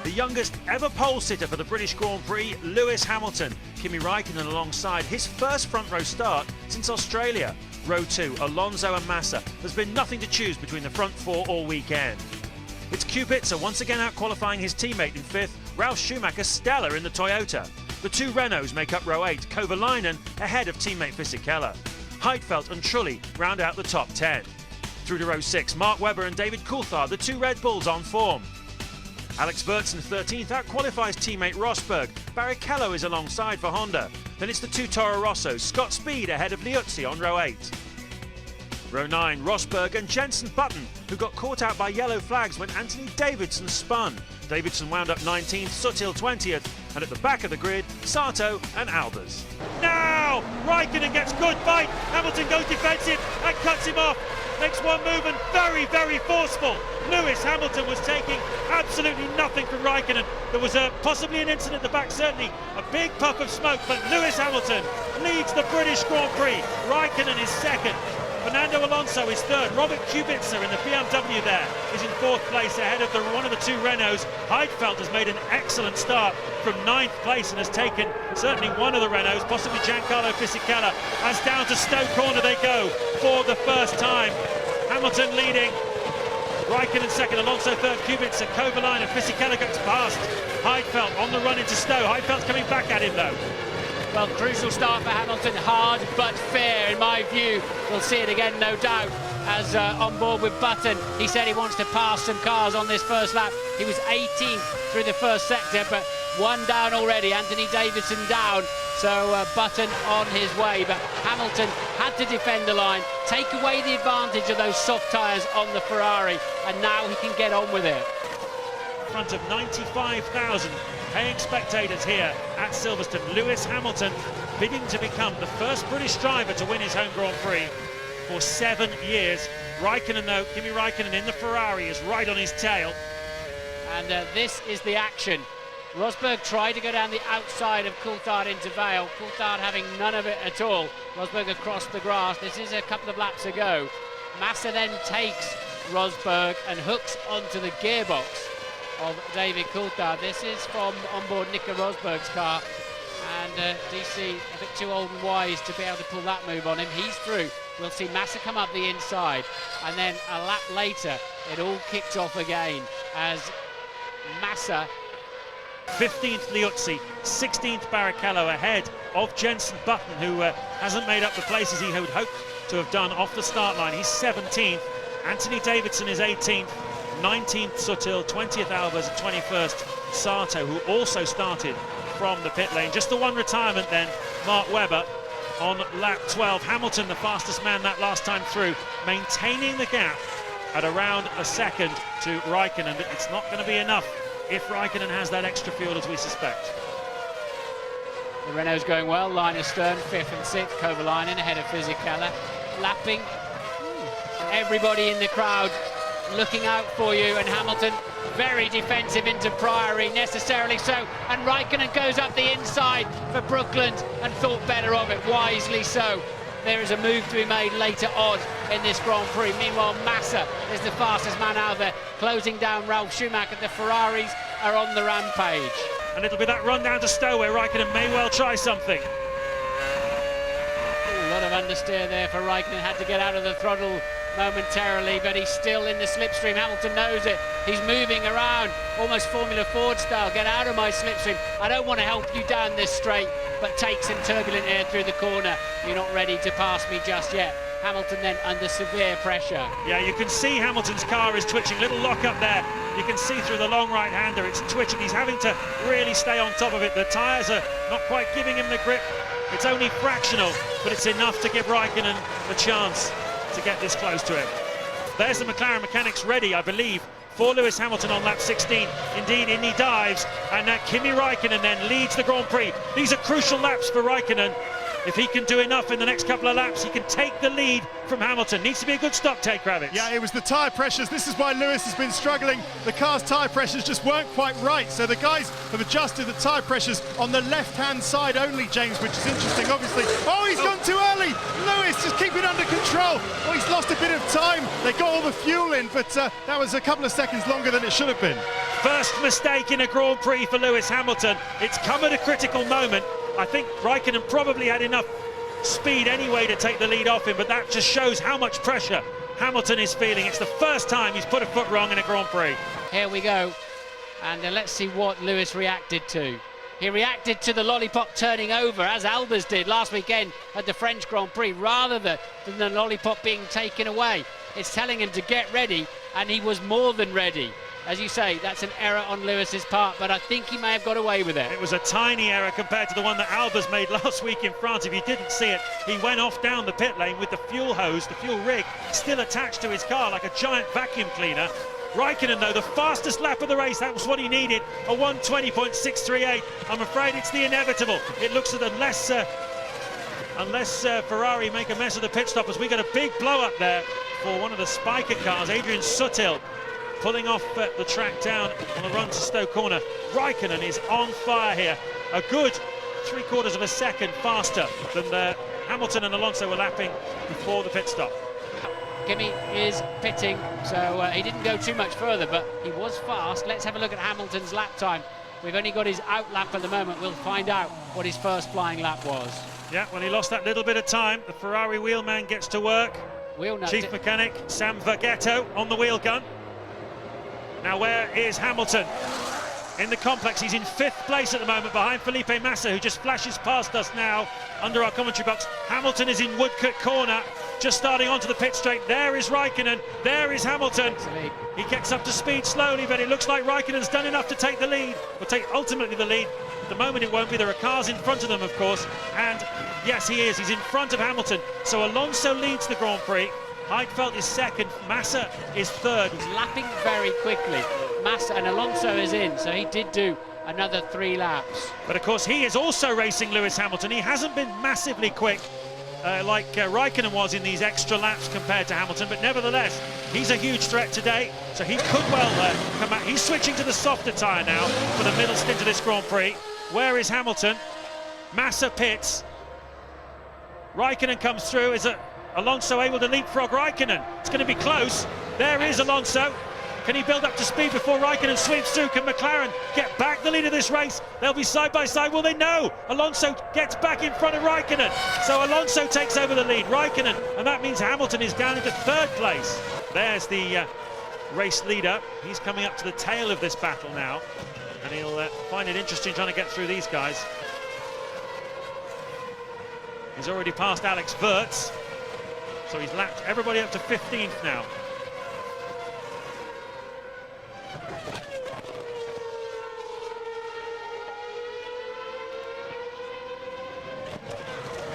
The youngest ever pole sitter for the British Grand Prix, Lewis Hamilton. Kimi Räikkönen alongside his first front row start since Australia. Row 2, Alonso and Massa. There's been nothing to choose between the front four all weekend. It's Kubica once again out-qualifying his teammate in 5th, Ralf Schumacher stellar in the Toyota. The two Renaults make up row 8, Kovalainen ahead of teammate Fisichella. Heidfeld and Trulli round out the top 10. Through to row 6, Mark Webber and David Coulthard, the two Red Bulls on form. Alex Bertson 13th out-qualifies teammate Rosberg. Barrichello is alongside for Honda. Then it's the two Toro Rossos, Scott Speed ahead of Liuzzi on row 8. Row 9, Rosberg and Jenson Button, who got caught out by yellow flags when Anthony Davidson spun. Davidson wound up 19th, Sutil 20th, and at the back of the grid, Sato and Albers. Now, Räikkönen gets good fight. Hamilton goes defensive and cuts him off. Makes one move and very, very forceful. Lewis Hamilton was taking absolutely nothing from Räikkönen. There was possibly an incident at the back, certainly a big puff of smoke, but Lewis Hamilton leads the British Grand Prix. Räikkönen is second. Fernando Alonso is third. Robert Kubica in the BMW there is in 4th place ahead of one of the two Renaults. Heidfeld has made an excellent start from 9th place and has taken certainly one of the Renaults, possibly Giancarlo Fisichella, as down to Stowe Corner they go for the first time. Hamilton leading, Räikkönen second, Alonso third, Kubica, Kovalainen, Fisichella gets past Heidfeld on the run into Stowe. Heidfeld's coming back at him though. Well, crucial start for Hamilton, hard but fair in my view. We'll see it again, no doubt, as on board with Button. He said he wants to pass some cars on this first lap. He was 18th through the first sector, but one down already, Anthony Davidson down, so Button on his way. But Hamilton had to defend the line, take away the advantage of those soft tyres on the Ferrari, and now he can get on with it. In front of 95,000 paying spectators here at Silverstone. Lewis Hamilton bidding to become the first British driver to win his home Grand Prix for 7 years. Räikkönen though, Kimi Räikkönen in the Ferrari is right on his tail. And this is the action. Rosberg tried to go down the outside of Coulthard into Vale. Coulthard having none of it at all. Rosberg across the grass. This is a couple of laps ago. Massa then takes Rosberg and hooks onto the gearbox of David Coulthard. This is from onboard Nico Rosberg's car, and DC a bit too old and wise to be able to pull that move on him. He's through. We'll see Massa come up the inside, and then a lap later it all kicks off again as Massa. 15th Liuzzi, 16th Barrichello ahead of Jenson Button, who hasn't made up the places he had hoped to have done off the start line. He's 17th. Anthony Davidson is 18th. 19th Sutil, 20th Albers, and 21st Sato, who also started from the pit lane. Just the one retirement then, Mark Webber on lap 12. Hamilton, the fastest man that last time through, maintaining the gap at around a second to Räikkönen, but it's not going to be enough if Räikkönen has that extra fuel, as we suspect. The Renault's going well, Linus Stern 5th and 6th, Kovalainen ahead of Fisichella, lapping. Everybody in the crowd looking out for you, and Hamilton very defensive into Priory, necessarily so, and Räikkönen goes up the inside for Brookland and thought better of it, wisely so. There is a move to be made later on in this Grand Prix. Meanwhile, Massa is the fastest man out there, closing down Ralf Schumacher. The Ferraris are on the rampage. And it'll be that run down to Stowe where Räikkönen may well try something. A lot of understeer there for Räikkönen, had to get out of the throttle momentarily, but he's still in the slipstream. Hamilton knows it. He's moving around, almost Formula Ford style. Get out of my slipstream. I don't want to help you down this straight, but take some turbulent air through the corner. You're not ready to pass me just yet. Hamilton then under severe pressure. Yeah, you can see Hamilton's car is twitching. Little lock up there. You can see through the long right-hander, it's twitching. He's having to really stay on top of it. The tyres are not quite giving him the grip. It's only fractional, but it's enough to give Räikkönen the chance to get this close to him. There's the McLaren mechanics ready, I believe, for Lewis Hamilton on lap 16. Indeed, in he dives, and Kimi Räikkönen then leads the Grand Prix. These are crucial laps for Räikkönen. If he can do enough in the next couple of laps, he can take the lead from Hamilton. Needs to be a good stop take, Kravitz. Yeah, it was the tyre pressures. This is why Lewis has been struggling. The car's tyre pressures just weren't quite right. So the guys have adjusted the tyre pressures on the left-hand side only, James, which is interesting, obviously. Oh, he's gone too early. Lewis, just keep it under control. Oh, he's lost a bit of time. They got all the fuel in, but that was a couple of seconds longer than it should have been. First mistake in a Grand Prix for Lewis Hamilton. It's come at a critical moment. I think Räikkönen probably had enough speed anyway to take the lead off him, but that just shows how much pressure Hamilton is feeling. It's the first time he's put a foot wrong in a Grand Prix. Here we go, and let's see what Lewis reacted to. He reacted to the lollipop turning over, as Albers did last weekend at the French Grand Prix, rather than the lollipop being taken away. It's telling him to get ready, and he was more than ready. As you say, that's an error on Lewis's part, but I think he may have got away with it. It was a tiny error compared to the one that Albers made last week in France. If you didn't see it, he went off down the pit lane with the fuel hose, the fuel rig, still attached to his car like a giant vacuum cleaner. Räikkönen, though, the fastest lap of the race, that was what he needed, a 1:20.638. I'm afraid it's the inevitable. It looks that unless Ferrari make a mess of the pit stoppers, we got a big blow up there for one of the spiker cars, Adrian Sutil, pulling off the track down on the run to Stowe Corner. Räikkönen is on fire here, a good 3/4 of a second faster than Hamilton and Alonso were lapping before the pit stop. Kimi is pitting, so he didn't go too much further, but he was fast. Let's have a look at Hamilton's lap time. We've only got his out lap at the moment. We'll find out what his first flying lap was. Yeah, well, he lost that little bit of time. The Ferrari wheelman gets to work. Chief mechanic Sam Verghetto on the wheel gun. Now, where is Hamilton? In the complex, he's in 5th place at the moment behind Felipe Massa, who just flashes past us now under our commentary box. Hamilton is in Woodcote Corner, just starting onto the pit straight. There is Räikkönen, there is Hamilton. He gets up to speed slowly, but it looks like Räikkönen's done enough to take the lead, or take ultimately the lead. At the moment it won't be, there are cars in front of them, of course, and yes, he is, he's in front of Hamilton. So Alonso leads the Grand Prix, Heidfeld is 2nd, Massa is 3rd. He's lapping very quickly. Massa and Alonso is in, so he did do another 3 laps. But of course he is also racing Lewis Hamilton. He hasn't been massively quick like Räikkönen was in these extra laps compared to Hamilton, but nevertheless he's a huge threat today, so he could well come out. He's switching to the softer tyre now for the middle stint of this Grand Prix. Where is Hamilton? Massa pits. Räikkönen comes through. Is Alonso able to leapfrog Räikkönen? It's going to be close. There is Alonso. Can he build up to speed before Räikkönen sweeps through? Can McLaren get back the lead of this race? They'll be side by side. Will they? No. Alonso gets back in front of Räikkönen. So Alonso takes over the lead. Räikkönen, and that means Hamilton is down into 3rd place. There's the race leader. He's coming up to the tail of this battle now, and he'll find it interesting trying to get through these guys. He's already passed Alex Wurz, so he's lapped everybody up to 15th now.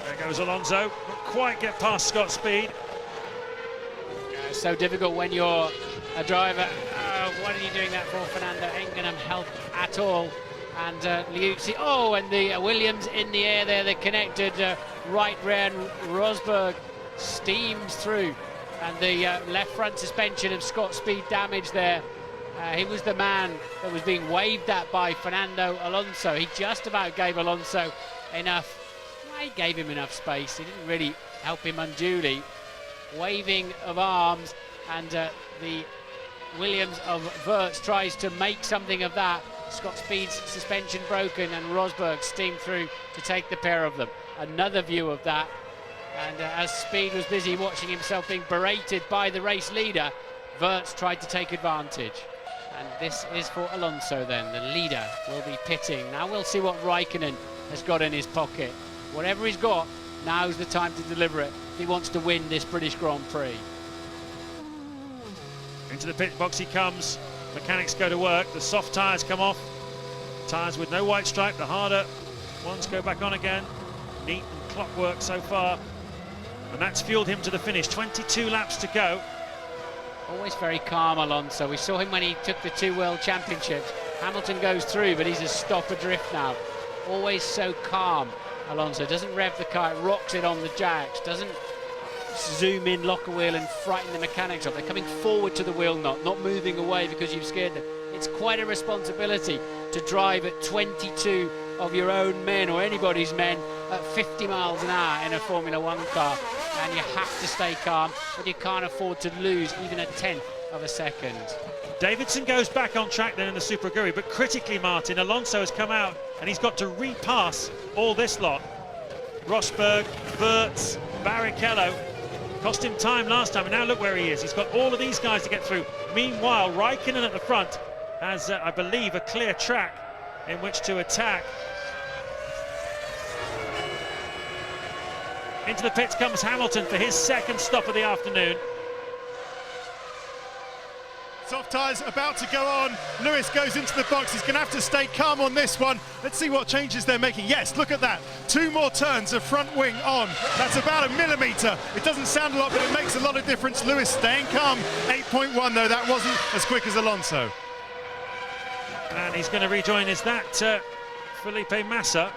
There goes Alonso, not quite get past Scott Speed. It's so difficult when you're a driver. What are you doing that for? Fernando ain't gonna help at all. And Liuzzi, and the Williams in the air there, they connected right rear, and Rosberg steams through, and the left front suspension of Scott Speed damaged there. He was the man that was being waved at by Fernando Alonso. He just about gave Alonso enough. He gave him enough space. He didn't really help him unduly. Waving of arms, and the Williams of Wurz tries to make something of that. Scott Speed's suspension broken, and Rosberg steamed through to take the pair of them. Another view of that, and as Speed was busy watching himself being berated by the race leader, Wurz tried to take advantage. And this is for Alonso then. The leader will be pitting. Now we'll see what Räikkönen has got in his pocket. Whatever he's got, now's the time to deliver it if he wants to win this British Grand Prix. Into the pit box he comes. Mechanics go to work. The soft tyres come off. Tyres with no white stripe, the harder ones go back on again. Neat and clockwork so far. And that's fueled him to the finish. 22 laps to go. Always very calm, Alonso. We saw him when he took the 2 World Championships. Hamilton goes through, but he's a stop adrift now. Always so calm, Alonso. Doesn't rev the car, rocks it on the jacks, doesn't zoom in, lock a wheel and frighten the mechanics off. They're coming forward to the wheel knot, not moving away because you've scared them. It's quite a responsibility to drive at 22 of your own men or anybody's men at 50 miles an hour in a Formula 1 car, and you have to stay calm, but you can't afford to lose even a tenth of a second. Davidson goes back on track then in the Super Aguri, but critically, Martin, Alonso has come out and he's got to repass all this lot. Rosberg, Wirtz, Barrichello, cost him time last time, and now look where he is. He's got all of these guys to get through. Meanwhile, Räikkönen at the front has, I believe, a clear track in which to attack. Into the pits comes Hamilton for his second stop of the afternoon. Soft tyres about to go on. Lewis goes into the box. He's going to have to stay calm on this one. Let's see what changes they're making. Yes, look at that. 2 more turns of front wing on. That's about 1 millimetre. It doesn't sound a lot, but it makes a lot of difference. Lewis staying calm. 8.1 though. That wasn't as quick as Alonso. And he's going to rejoin. Is that Felipe Massa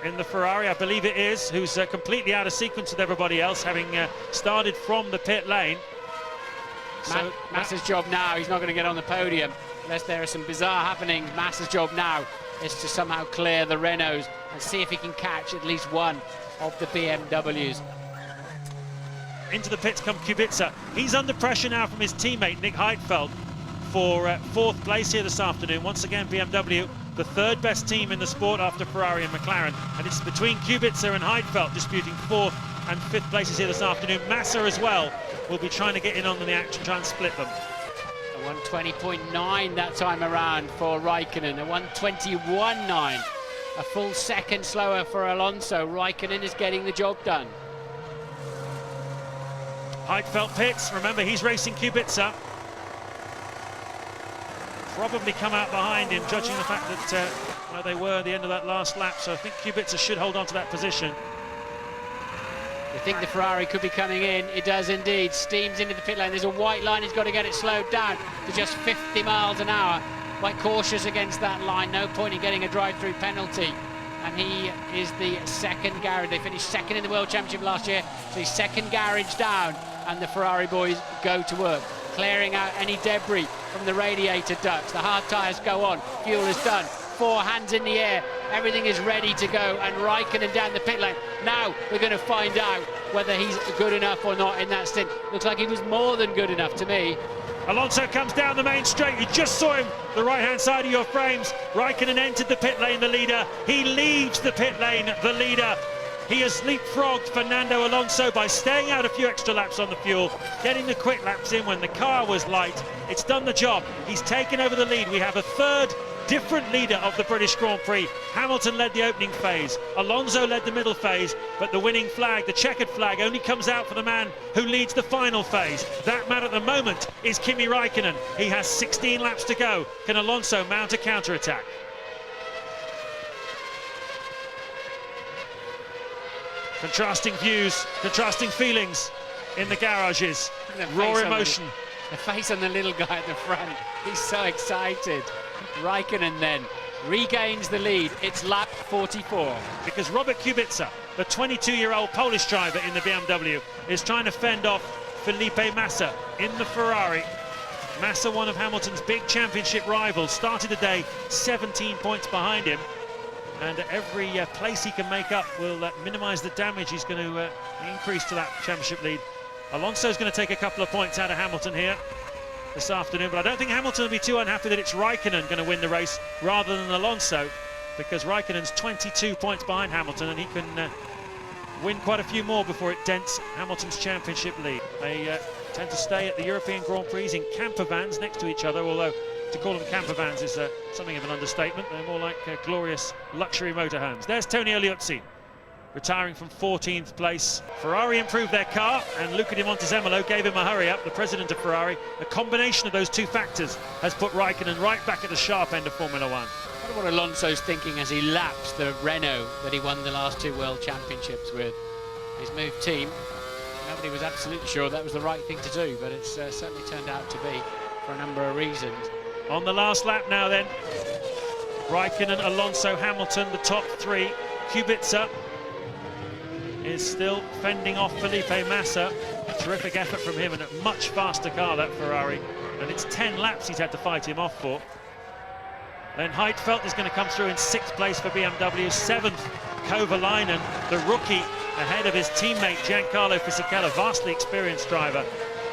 in the Ferrari? I believe it is, who's completely out of sequence with everybody else, having started from the pit lane. So Massa's job now, he's not going to get on the podium unless there are some bizarre happenings. Massa's job now is to somehow clear the Renaults and see if he can catch at least one of the BMWs. Into the pits come Kubica. He's under pressure now from his teammate Nick Heidfeld for 4th place here this afternoon. Once again, BMW, the 3rd best team in the sport after Ferrari and McLaren. And it's between Kubica and Heidfeld disputing 4th and 5th places here this afternoon. Massa as well will be trying to get in on the action, try and split them. A 120.9 that time around for Räikkönen, a 121.9. A full second slower for Alonso. Räikkönen is getting the job done. Heidfeld pits, remember he's racing Kubica. Probably come out behind him, judging the fact that where they were at the end of that last lap, so I think Kubica should hold on to that position. You think the Ferrari could be coming in? It does indeed. Steams into the pit lane. There's a white line. He's got to get it slowed down to just 50 miles an hour. Quite cautious against that line. No point in getting a drive-through penalty. And he is the second garage. They finished second in the World Championship last year, so he's second garage down. And the Ferrari boys go to work, clearing out any debris from the radiator ducts. The hard tyres go on. Fuel is done. 4 hands in the air. Everything is ready to go, and Räikkönen down the pit lane. Now we're going to find out whether he's good enough or not in that stint. Looks like he was more than good enough to me. Alonso comes down the main straight. You just saw him, the right-hand side of your frames. Räikkönen entered the pit lane, the leader. He leaves the pit lane, the leader. He has leapfrogged Fernando Alonso by staying out a few extra laps on the fuel, getting the quick laps in when the car was light. It's done the job. He's taken over the lead. We have a 3rd different leader of the British Grand Prix. Hamilton led the opening phase, Alonso led the middle phase, but the winning flag, the checkered flag, only comes out for the man who leads the final phase. That man at the moment is Kimi Räikkönen. He has 16 laps to go. Can Alonso mount a counter-attack? Contrasting views, contrasting feelings in the garages. Raw emotion. The face on the little guy at the front, he's so excited. Räikkönen then regains the lead. It's lap 44. Because Robert Kubica, the 22-year-old Polish driver in the BMW, is trying to fend off Felipe Massa in the Ferrari. Massa, one of Hamilton's big championship rivals, started the day 17 points behind him. And every place he can make up will minimise the damage he's going to increase to that championship lead. Alonso's going to take a couple of points out of Hamilton here this afternoon, but I don't think Hamilton will be too unhappy that it's Räikkönen going to win the race rather than Alonso, because Räikkönen's 22 points behind Hamilton and he can win quite a few more before it dents Hamilton's championship lead. They tend to stay at the European Grand Prix in camper vans next to each other, although to call them camper vans is something of an understatement. They're more like glorious luxury motorhomes. There's Tony Eliuzzi, retiring from 14th place. Ferrari improved their car, and Luca Di Montezemolo gave him a hurry up, the president of Ferrari. A combination of those two factors has put Räikkönen right back at the sharp end of Formula One. I wonder what Alonso's thinking as he laps the Renault that he won the last 2 World Championships with. He's moved team. Nobody was absolutely sure that was the right thing to do, but it's certainly turned out to be for a number of reasons. On the last lap now then, Räikkönen, Alonso, Hamilton, the top 3. Kubica is still fending off Felipe Massa. Terrific effort from him, and a much faster car, that Ferrari. And it's 10 laps he's had to fight him off for. Then Heidfeld is going to come through in 6th place for BMW. 7th, Kovalainen, the rookie, ahead of his teammate Giancarlo Fisichella, vastly experienced driver.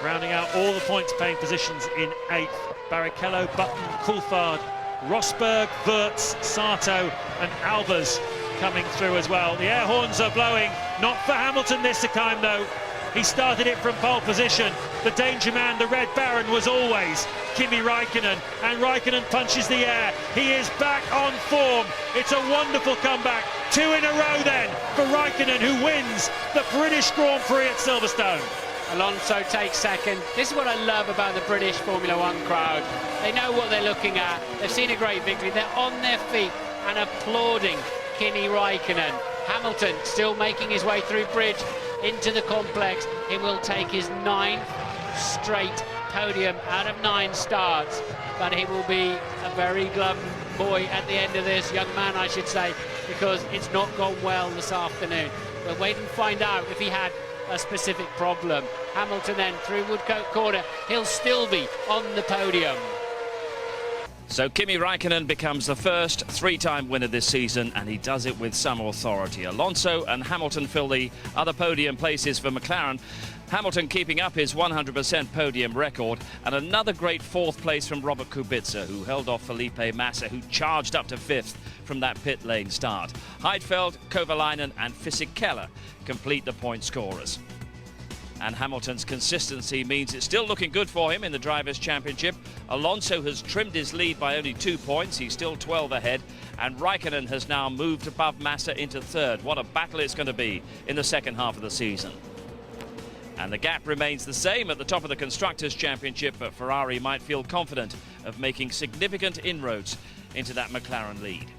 rounding out all the points-paying positions in 8th. Barrichello, Button, Coulthard, Rosberg, Wirtz, Sato and Albers coming through as well. The air horns are blowing, not for Hamilton this time though. He started it from pole position. The danger man, the Red Baron, was always Kimi Räikkönen, and Räikkönen punches the air. He is back on form. It's a wonderful comeback. 2 in a row then for Räikkönen, who wins the British Grand Prix at Silverstone. Alonso takes second. This is what I love about the British Formula One crowd. They know what they're looking at. They've seen a great victory. They're on their feet and applauding Kimi Räikkönen. Hamilton still making his way through bridge into the complex. He will take his 9th straight podium out of 9 starts, but he will be a very glum boy at the end of this, young man I should say, because it's not gone well this afternoon. We'll wait and find out if he had a specific problem. Hamilton then through Woodcote Corner, he'll still be on the podium. So Kimi Räikkönen becomes the first 3-time winner this season, and he does it with some authority. Alonso and Hamilton fill the other podium places for McLaren. Hamilton keeping up his 100% podium record, and another great 4th place from Robert Kubica, who held off Felipe Massa, who charged up to 5th from that pit lane start. Heidfeld, Kovalainen and Fisichella complete the point scorers. And Hamilton's consistency means it's still looking good for him in the Drivers' Championship. Alonso has trimmed his lead by only 2 points. He's still 12 ahead. And Räikkönen has now moved above Massa into 3rd. What a battle it's going to be in the second half of the season. And the gap remains the same at the top of the Constructors' Championship, but Ferrari might feel confident of making significant inroads into that McLaren lead.